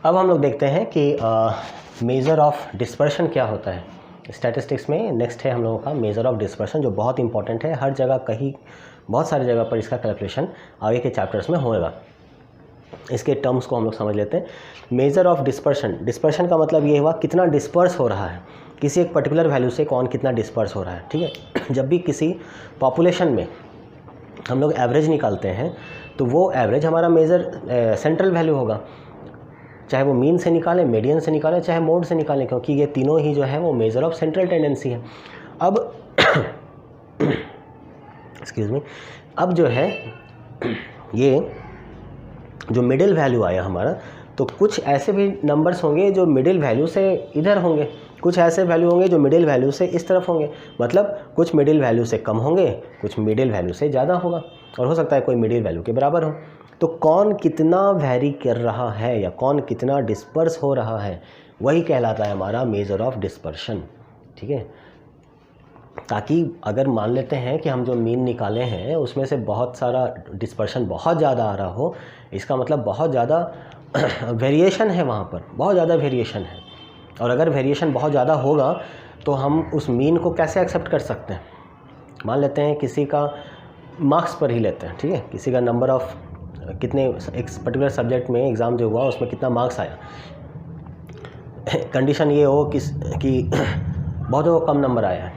अब हम लोग देखते हैं कि मेज़र ऑफ डिस्पर्शन क्या होता है स्टैटिस्टिक्स में। नेक्स्ट है हम लोगों का मेज़र ऑफ डिस्पर्शन, जो बहुत इंपॉर्टेंट है। हर जगह कहीं बहुत सारी जगह पर इसका कैलकुलेशन आगे के चैप्टर्स में होगा। इसके टर्म्स को हम लोग समझ लेते हैं। मेज़र ऑफ डिस्पर्शन, डिस्पर्शन का मतलब ये हुआ कितना डिस्पर्स हो रहा है, किसी एक पर्टिकुलर वैल्यू से कौन कितना डिस्पर्स हो रहा है। ठीक है, जब भी किसी पॉपुलेशन में हम लोग एवरेज निकालते हैं तो वो एवरेज हमारा मेज़र सेंट्रल वैल्यू होगा, चाहे वो मीन से निकालें, मीडियन से निकालें, चाहे मोड से निकालें, क्योंकि ये तीनों ही जो है वो मेज़र ऑफ सेंट्रल टेंडेंसी है। अब एक्सक्यूज़ मी, अब जो है ये जो मिडिल वैल्यू आया हमारा, तो कुछ ऐसे भी नंबर्स होंगे जो मिडिल वैल्यू से इधर होंगे, कुछ ऐसे वैल्यू होंगे जो मिडिल वैल्यू से इस तरफ होंगे। मतलब कुछ मिडिल वैल्यू से कम होंगे, कुछ मिडिल वैल्यू से ज़्यादा होगा, और हो सकता है कोई मिडिल वैल्यू के बराबर हो। तो कौन कितना वैरी कर रहा है या कौन कितना डिस्पर्स हो रहा है, वही कहलाता है हमारा मेज़र ऑफ डिस्पर्शन। ठीक है, ताकि अगर मान लेते हैं कि हम जो मीन निकाले हैं उसमें से बहुत सारा डिस्पर्शन बहुत ज़्यादा आ रहा हो, इसका मतलब बहुत ज़्यादा वेरिएशन है, वहाँ पर बहुत ज़्यादा वेरिएशन है। और अगर वेरिएशन बहुत ज़्यादा होगा तो हम उस मीन को कैसे एक्सेप्ट कर सकते हैं। मान लेते हैं किसी का मार्क्स पर ही लेते हैं, ठीक है, किसी का नंबर ऑफ कितने एक पर्टिकुलर सब्जेक्ट में एग्ज़ाम जो हुआ उसमें कितना मार्क्स आया। कंडीशन ये हो कि बहुत कम नंबर आया है,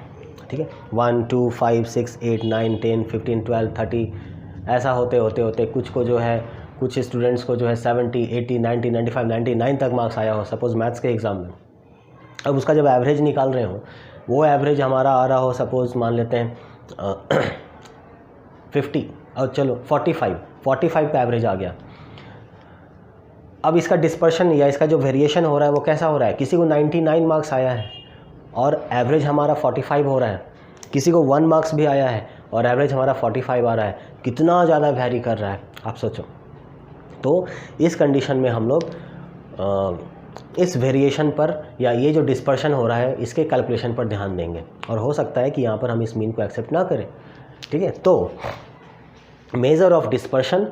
ठीक है, 1 2 5 6 8 9 10 15 12 30, ऐसा होते होते कुछ को जो है, कुछ स्टूडेंट्स को जो है 70 80 90 95 99 तक मार्क्स आया हो सपोज़ मैथ्स के एग्ज़ाम में। अब उसका जब एवरेज निकाल रहे हो, वो एवरेज हमारा आ रहा हो सपोज़ मान लेते हैं 50 और चलो 45 का एवरेज आ गया। अब इसका डिस्पर्शन या इसका जो वेरिएशन हो रहा है वो कैसा हो रहा है, किसी को 99 मार्क्स आया है और एवरेज हमारा 45 हो रहा है, किसी को 1 मार्क्स भी आया है और एवरेज हमारा 45 आ रहा है। कितना ज़्यादा वैरी कर रहा है आप सोचो। तो इस कंडीशन में हम लोग इस वेरिएशन पर या ये जो डिस्पर्शन हो रहा है इसके कैलकुलेशन पर ध्यान देंगे, और हो सकता है कि यहाँ पर हम इस मीन को एक्सेप्ट ना करें। ठीक है, तो मेज़र ऑफ डिस्पर्शन,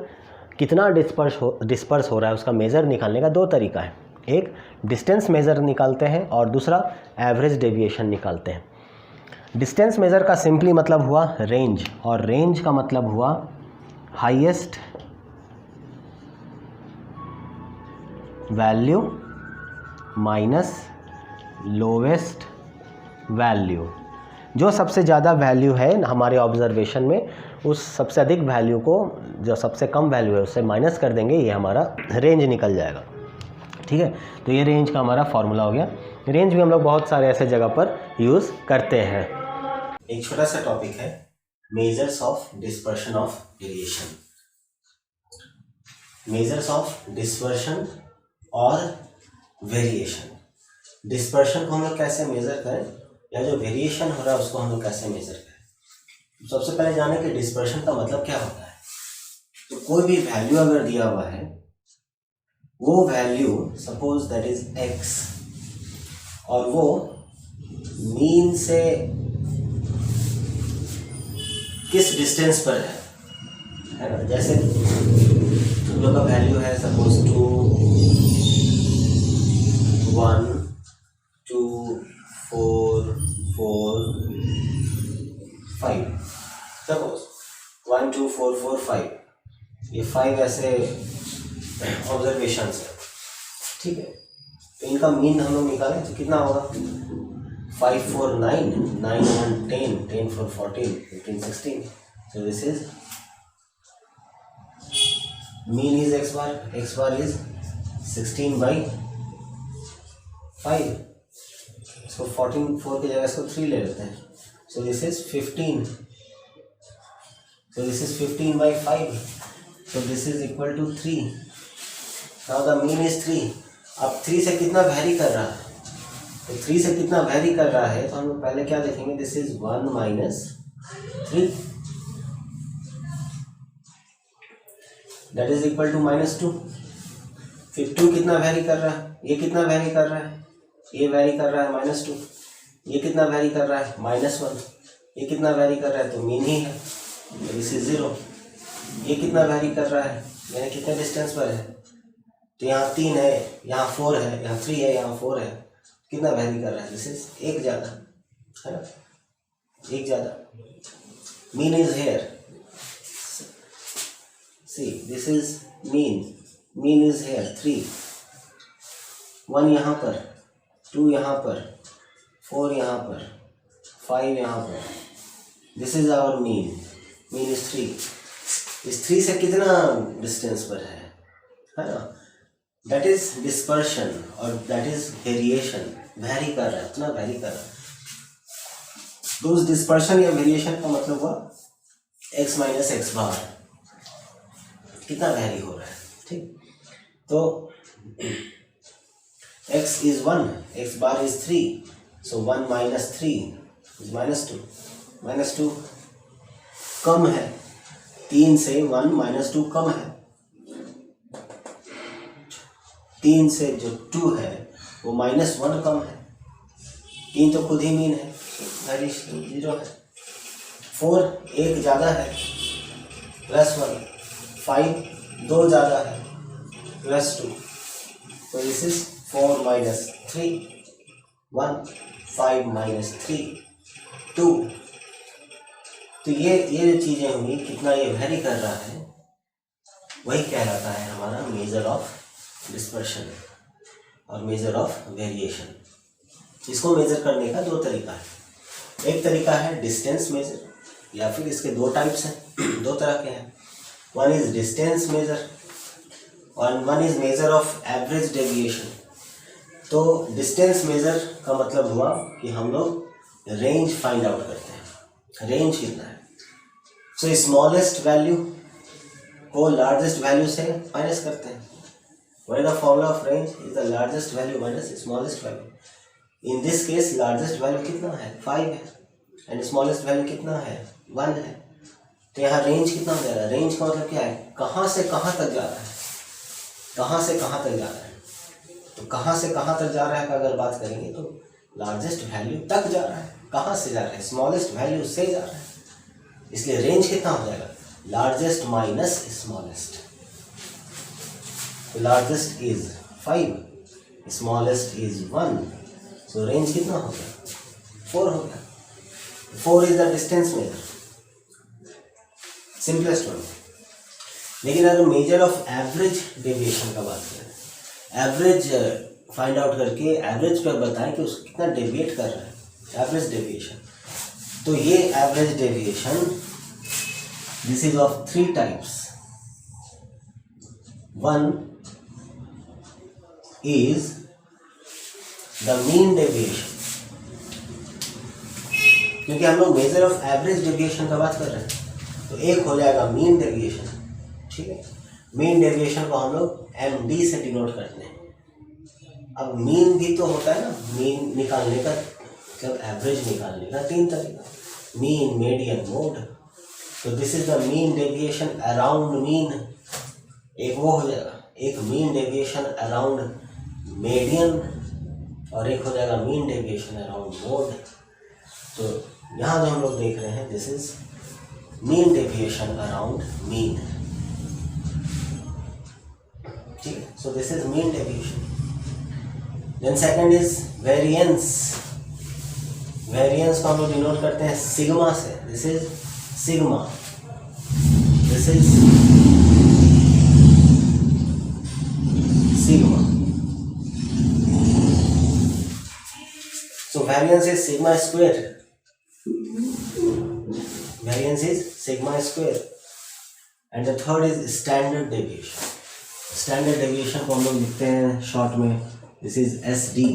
कितना डिस्पर्स हो रहा है उसका मेज़र निकालने का 2 तरीका है। एक डिस्टेंस मेज़र निकालते हैं और दूसरा एवरेज डेविएशन निकालते हैं। डिस्टेंस मेज़र का सिंपली मतलब हुआ रेंज, और रेंज का मतलब हुआ highest value minus lowest value. जो सबसे ज़्यादा वैल्यू है हमारे ऑब्जर्वेशन में, उस सबसे अधिक वैल्यू को जो सबसे कम वैल्यू है उससे माइनस कर देंगे, ये हमारा रेंज निकल जाएगा। ठीक है, तो ये रेंज का हमारा फॉर्मूला हो गया। रेंज भी हम लोग बहुत सारे ऐसे जगह पर यूज़ करते हैं। एक छोटा सा टॉपिक है measures of dispersion of variation. Measures of dispersion और वेरिएशन। डिस्पर्शन को हम लोग कैसे मेज़र करें, या जो वेरिएशन हो रहा है उसको हम लोग कैसे मेज़र करें। सबसे पहले जाने कि डिस्पर्शन का मतलब क्या होता है। तो कोई भी वैल्यू अगर दिया हुआ है, वो value suppose that is x, और वो मीन से किस डिस्टेंस पर है ना। जैसे हम लोग का वैल्यू है सपोज 2 1 2 4 4 5, सपोज 1 2 4 4 5, ये 5 ऐसे ऑब्जर्वेशंस है। ठीक है, तो इनका मीन हम लोग निकालें तो कितना होगा, 5 4 9 9 1 10 10 4 14 15 16। so this is mean is x bar is 16 by 5। इसको 14 4 की जगह इसको 3 ले लेते हैं। so this is 15, so this is 15 by 5, so this is equal to 3। now the mean is 3। अब 3 से कितना वैरी कर रहा है, तो 3 से कितना वैरी कर रहा है, तो हम लोग पहले क्या देखेंगे, this is 1 minus 3, that is equal to -2। फिर 2 कितना वैरी कर रहा है, ये कितना वैरी कर रहा है, ये वैरी कर रहा है -2, ये कितना वैरी कर रहा है -1, ये कितना वैरी कर रहा है, तो मीन ही है, दिस इज 0। ये कितना वैरी कर रहा है, यानी कितने डिस्टेंस पर है, तो यहाँ 3 है, यहाँ 4 है, यहाँ 3 है, यहाँ 4 है, कितना वैरी कर रहा है? दिस इज एक ज़्यादा है ना, एक ज़्यादा। Mean is here, see this is mean is here 3, 1 यहाँ पर, 2 यहाँ पर, 4 यहाँ पर, 5 यहाँ पर, this is our mean is 3। इस 3 से कितना डिस्टेंस पर है ना? दैट इज डिस्पर्शन और दैट इज वेरिएशन, वैरी कर रहा है, इतना वैरी कर रहा है। तो उस डिस्पर्शन या वेरिएशन का मतलब हुआ x माइनस एक्स बार, कितना वैरी हो रहा है, ठीक। तो x is 1, x bar is 3, so 1 minus 3 is -2 कम है, 3 से 1 -2 कम है, 3 से जो 2 है वो -1 कम है, 3 तो खुद ही मीन है, वैल्यू 0 है, 4 1 ज़्यादा है +1, 5 2 ज़्यादा है +2, तो दिस इज 4 माइनस 3 1, 5 माइनस 3 2। तो ये जो चीज़ें हुई, कितना ये वैरी कर रहा है, वही कहलाता है हमारा मेजर ऑफ डिस्पर्शन और मेजर ऑफ वेरिएशन। इसको मेजर करने का 2 तरीका है। एक तरीका है डिस्टेंस मेजर, या फिर इसके 2 टाइप्स हैं, 2 तरह के हैं। वन इज डिस्टेंस मेजर और one is measure of average deviation. तो डिस्टेंस मेजर का मतलब हुआ कि हम लोग रेंज फाइंड आउट करते हैं, रेंज कितना है। सो स्मॉलेस्ट वैल्यू को लार्जेस्ट वैल्यू से माइनस करते हैं। What is the formula of range? Is the largest value minus smallest value. In this case largest value कितना है? 5 है and smallest value कितना है? 1 है। तो यहाँ रेंज कितना हो जाएगा? रेंज का मतलब क्या है? कहाँ से कहाँ तक जा रहा है, कहाँ से कहाँ तक जा रहा है। तो कहाँ से कहाँ तक जा रहा है का अगर बात करेंगे तो लार्जेस्ट वैल्यू तक जा रहा है। कहाँ से जा रहा है? स्मॉलेस्ट वैल्यू से जा रहा है, इसलिए रेंज कितना हो जाएगा? Largest minus smallest. Largest is 5, smallest is 1, so range कितना हो गया? 4 हो गया। 4 is the distance measure, simplest one. लेकिन अगर मेजर ऑफ एवरेज डेविएशन का बात करें, एवरेज फाइंड आउट करके एवरेज पर बताएं कि उसको कितना डेविएट कर रहा है, एवरेज डेविएशन। तो ये average deviation this is of 3 types. One is the mean deviation, क्योंकि हम लोग मेजर ऑफ एवरेज डेविएशन का बात कर रहे हैं। तो एक हो जाएगा मीन डेविएशन, ठीक है। मीन डेविएशन को हम लोग MD से डिनोट करते हैं। अब मीन भी तो होता है ना, मीन निकालने का मतलब एवरेज निकालने का 3 तरीका, मीन, मीडियन, मोड। तो this is the mean deviation around mean, एक वो हो जाएगा, एक मीन डेविएशन अराउंड मीडियन और एक हो जाएगा मीन डेविएशन अराउंड मोड। तो यहाँ जो हम लोग देख रहे हैं this is mean deviation around mean, ठीक है। So this is mean deviation. Then second is variance. Variance को हम लोग डिनोट करते हैं सिग्मा से। This is sigma, this is sigma. So variance is sigma square. Variance is sigma square. And the third is standard deviation. Standard deviation को हम लोग लिखते हैं शॉर्ट में, this is SD.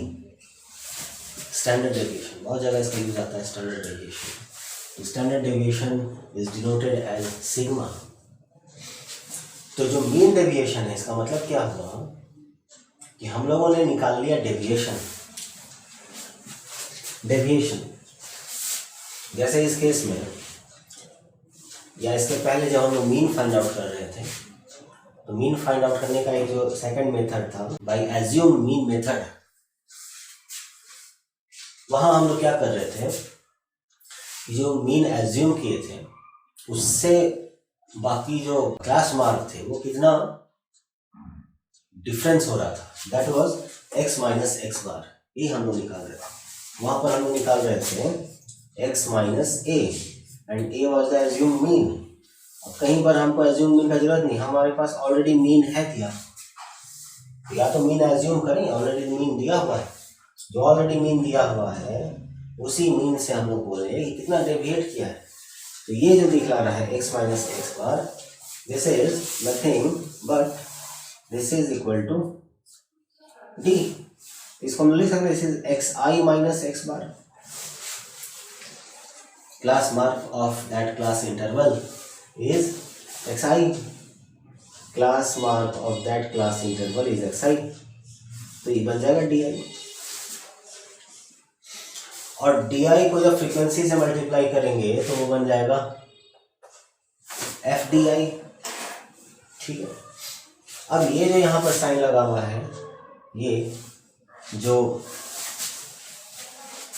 Standard deviation बहुत जगह इसका यूज आता है, standard deviation. Standard deviation is denoted as sigma. तो जो mean deviation है इसका मतलब क्या हुआ कि हम लोगों ने निकाल लिया डेविएशन। जैसे इस केस में या इसके पहले जब हम लोग मीन फाइंड आउट कर रहे थे, तो मीन फाइंड आउट करने का एक जो सेकंड मेथड था बाय एज्यूम मीन मेथड, वहां हम लोग क्या कर रहे थे, जो मीन एज्यूम किए थे उससे बाकी जो क्लास मार्क थे वो कितना डिफरेंस हो रहा था, that was x minus X bar, ये हम लोग निकाल रहे थे। वहाँ पर हम लोग निकाल रहे थे x minus A and A was the assume mean. अब कहीं पर हमको एज्यूम मीन का जरूरत नहीं, हमारे पास ऑलरेडी मीन है दिया, या तो मीन एज्यूम करें, ऑलरेडी मीन दिया हुआ है। जो ऑलरेडी मीन दिया हुआ है उसी मीन से हम लोग बोल रहे हैं कि कितना डेविएट किया है। तो ये जो दिखला रहा है x minus X bar, this is nothing but this is equal to d। इसको हम लिख सकते हैं this is X I minus X bar. Class mark of that class interval is X I, class mark of that class interval is X I. तो ये बन जाएगा D I, और डी आई को जब फ्रीक्वेंसी से मल्टीप्लाई करेंगे तो वो बन जाएगा एफ डी आई। ठीक है, अब ये जो यहाँ पर साइन लगा हुआ है, ये जो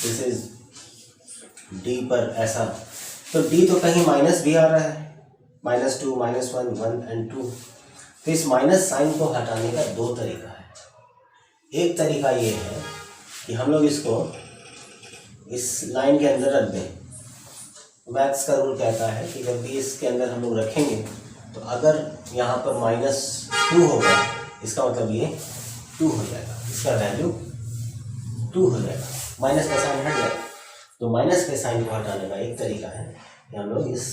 दिस इज डी पर ऐसा, तो डी तो कहीं माइनस भी आ रहा है, -2, -1, 1 एंड 2। तो इस माइनस साइन को हटाने का दो तरीका है। एक तरीका ये है कि हम लोग इसको इस लाइन के अंदर रख दें। मैथ्स का रूल कहता है कि जब भी इसके अंदर हम लोग रखेंगे तो अगर यहाँ पर -2 होगा, इसका मतलब ये 2 हो जाएगा, इसका वैल्यू 2 हो जाएगा, माइनस का साइन हट जाएगा। तो माइनस के साइन को हटाने का एक तरीका है कि हम लोग इस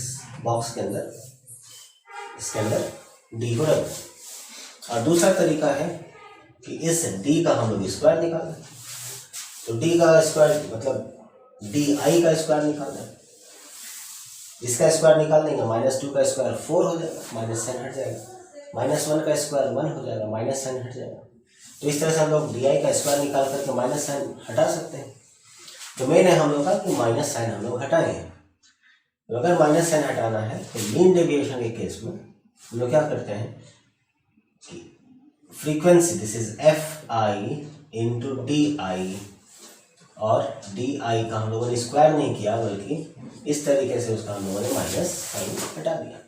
बॉक्स के अंदर, इसके अंदर डी को रख दें। और दूसरा तरीका है कि इस डी का हम लोग स्क्वायर निकाल दें। तो डी का स्क्वायर मतलब डी आई का स्क्वायर निकाल दें। इसका स्क्वायर निकाल देंगे, -2 का स्क्वायर 4 हो जाएगा, माइनस साइन हट जाएगा। -1 का स्क्वायर 1 हो जाएगा, माइनस साइन हट जाएगा। तो इस तरह से हम लोग डी आई का स्क्वायर निकाल करके माइनस साइन हटा सकते हैं। तो मैंने हम लोग का कि माइनस साइन हम लोग हटाए हैं। तो अगर माइनस साइन हटाना है तो मीन डेविएशन के केस में हम लोग क्या करते हैं कि frequency, this is F I into D I, और डी आई का हम लोगों ने स्क्वायर नहीं किया बल्कि इस तरीके से उसका हम लोगों ने माइनस साइन हटा दिया।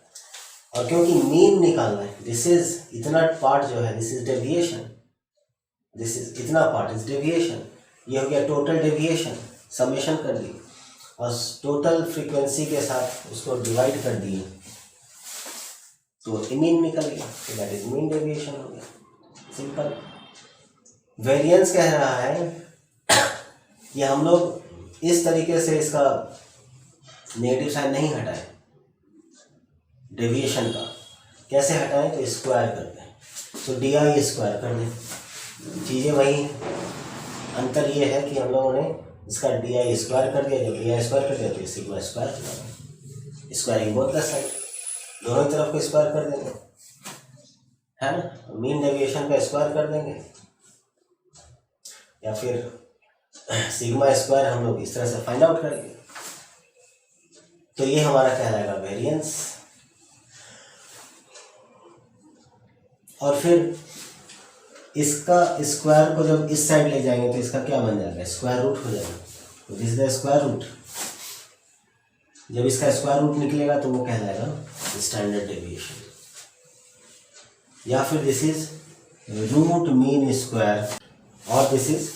और क्योंकि मीन निकालना है, दिस इज इतना पार्ट जो है this is deviation, this is इतना पार्ट इज डेविएशन, ये हो गया टोटल डेविएशन, समेशन कर दी और टोटल फ्रीक्वेंसी के साथ उसको डिवाइड कर दिए तो मीन निकल गया, तो दैट इज मीन डेविएशन हो गया, सिंपल। वेरिएंस कह रहा है ये हम लोग इस तरीके से इसका नेगेटिव साइन नहीं हटाए, डेविएशन का कैसे हटाएं, तो स्क्वायर करते हैं। तो डी आई स्क्वायर कर दें, चीज़ें वही, अंतर ये है कि हम लोगों ने इसका डी आई स्क्वायर कर दिया। जब डी आई स्क्वायर कर दिया तो सिग्मा स्क्वायर कर, स्क्वायरिंग बोथ द साइड, दोनों तरफ को स्क्वायर कर देंगे, है ना। मीन डेविएशन का स्क्वायर कर देंगे या फिर सिग्मा स्क्वायर हम लोग इस तरह से फाइंड आउट करेंगे। तो ये हमारा कहलाएगा वेरिएंस। और फिर इसका स्क्वायर को जब इस साइड ले जाएंगे तो इसका क्या बन जाएगा, स्क्वायर रूट हो जाएगा। तो this is the square root. जब इसका स्क्वायर रूट निकलेगा तो वो कहलाएगा स्टैंडर्ड डेविएशन, या फिर this is root mean square, और this is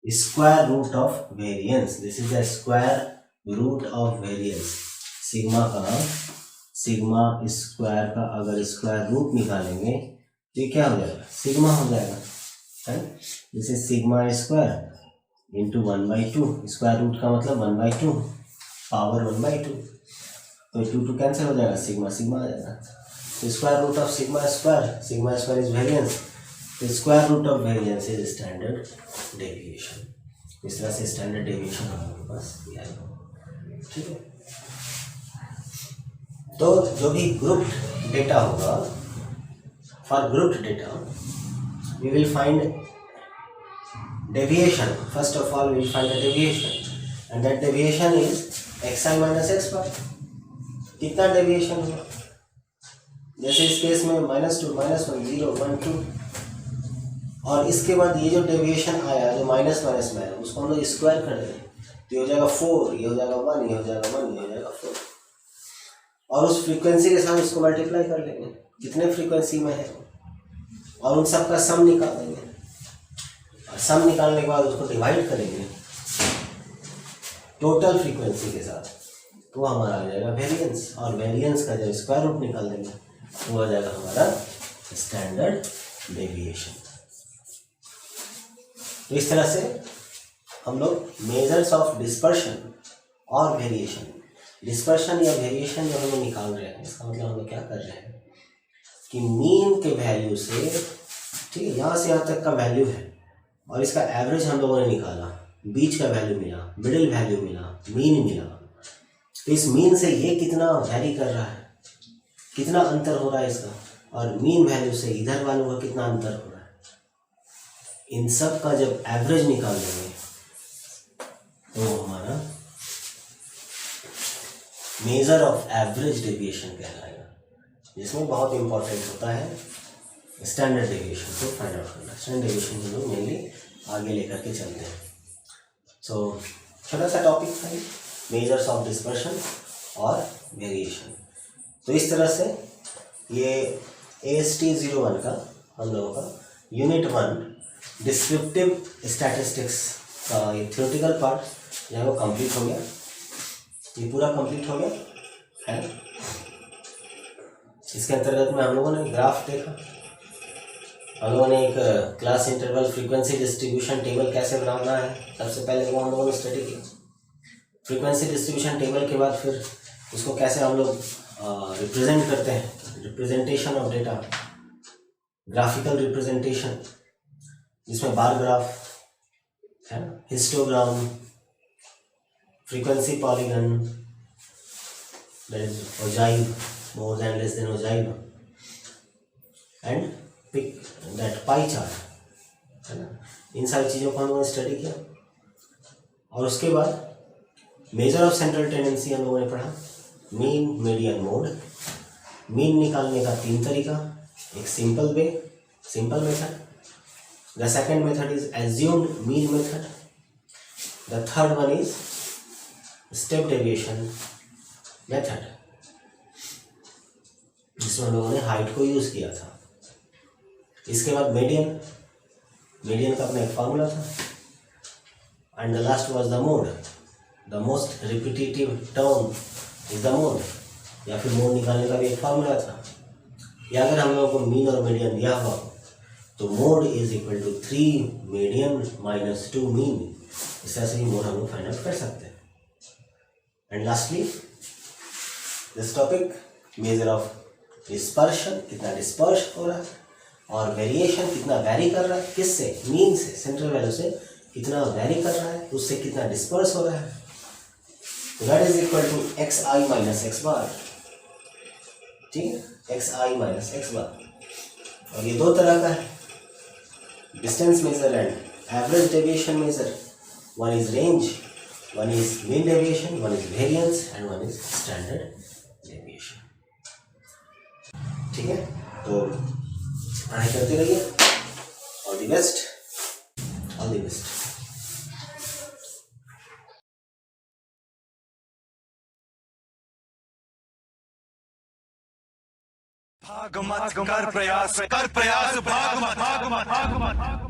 square root of variance. This is the square root of variance. Sigma square का अगर स्क्वायर रूट निकालेंगे तो ये क्या हो जाएगा, सिग्मा हो जाएगा, है। This is sigma square into 1/2, square root का मतलब 1/2 पावर 1/2, तो 2 कैंसिल हो जाएगा, सिग्मा आ जाएगा। तो square root of sigma square is variance, तो square root of variance is standard deviation. इस तरह से स्टैंडर्ड डेविएशन हमारे पास दिया है, ठीक है। तो जो भी ग्रुप डेटा होगा, for group data we will find deviation. First of all, we will find the deviation, and that deviation is xi minus x bar. कितना डेविएशन हुआ, जैसे इस केस में -2, -1, 0, 1, 2, और इसके बाद ये जो डेविएशन आया जो माइनस में आया उसको हम लोग स्क्वायर कर देंगे, तो ये हो जाएगा 4, ये हो जाएगा 1, ये हो जाएगा 1, ये हो जाएगा 4, और उस फ्रीक्वेंसी के साथ उसको मल्टीप्लाई कर लेंगे जितने फ्रीक्वेंसी में है। और उन सब का सम निकाल देंगे, और सम निकालने के बाद उसको डिवाइड करेंगे टोटल फ्रीक्वेंसी के साथ, तो हमारा आ जाएगा वेरिएंस, और वेरिएंस का जब स्क्वायर रूट निकाल देंगे तो आ जाएगा हमारा स्टैंडर्ड डेविएशन। तो इस तरह से हम लोग मेजर्स ऑफ डिस्पर्शन और वेरिएशन, डिस्पर्शन या वेरिएशन जब हम लोग निकाल रहे हैं, इसका मतलब हम लोग क्या कर रहे हैं कि मीन के वैल्यू से, ठीक है, यहाँ से यहाँ तक का वैल्यू है और इसका एवरेज हम लोगों ने निकाला, बीच का वैल्यू मिला, मिडिल वैल्यू मिला, मीन मिला, तो इस मीन से ये कितना वैरी कर रहा है, कितना अंतर हो रहा है इसका, और मीन वैल्यू से इधर वालों का कितना अंतर हो रहा है, इन सब का जब एवरेज निकाल देंगे तो हमारा मेजर ऑफ एवरेज डेविएशन कहलाएगा, जिसमें बहुत इंपॉर्टेंट होता है स्टैंडर्ड डेविएशन को फाइंड आउट करना। स्टैंडर्ड डेविएशन को लोग मेनली आगे लेकर के चलते हैं। सो छोटा सा टॉपिक था मेजर्स ऑफ डिस्पर्शन और वेरिएशन। तो इस तरह से ये AST01 का हम लोगों का यूनिट 1 डिस्क्रिप्टिव स्टैटिस्टिक्स का ये थ्योरेटिकल पार्ट जो है वो कंप्लीट हो गया, ये पूरा कंप्लीट हो गया है। इसके अंतर्गत में हम लोगों ने ग्राफ देखा, हम लोगों ने एक class interval frequency distribution table कैसे बनाना है, सबसे पहले वो हम लोगों ने स्टडी किया। फ्रीक्वेंसी डिस्ट्रीब्यूशन टेबल के बाद फिर उसको कैसे हम लोग रिप्रेजेंट करते हैं, representation of data, graphical representation, जिसमें बार ग्राफ है, histogram, frequency polygon, ogive, more than less than ogive, and pick that pie chart, है ना। इन सारी चीज़ों को हम लोगों ने स्टडी किया और उसके बाद मेजर ऑफ सेंट्रल टेंडेंसी हम लोगों ने पढ़ा, मीन, मीडियन, मोड। मीन निकालने का 3 तरीका, एक simple way, simple method, the second method is assumed mean method, the third one is step deviation method, जिसमें हम लोगों ने हाइट को यूज़ किया था। इसके बाद मीडियन, मीडियन का अपना एक फार्मूला था, and the last was the mode, the most repetitive term is the mode, या फिर मोड निकालने का भी एक फार्मूला था। या अगर हम लोगों को मीन और मीडियन दिया हुआ तो mode is equal to 3 median minus 2 mean, इस तरह से ही मोड हम लोग फाइंड आउट कर सकते हैं। And lastly this topic, measure of dispersion, कितना डिस्पर्श हो रहा है, और वेरिएशन कितना वेरी कर रहा है, किससे, मीन से, सेंट्रल वैल्यू से कितना वेरी कर रहा है, उससे कितना डिस्पर्स हो रहा है, that is equal to xi minus X bar, ठीक है, xi माइनस एक्स बार। और ये 2 तरह का है, distance measure and average deviation measure. One is range, one is mean deviation, one is variance and one is standard deviation. ठीक है, तो पढ़ाई करते रहिए। All the best, all the best. भाग मत कर प्रयास, भाग मत।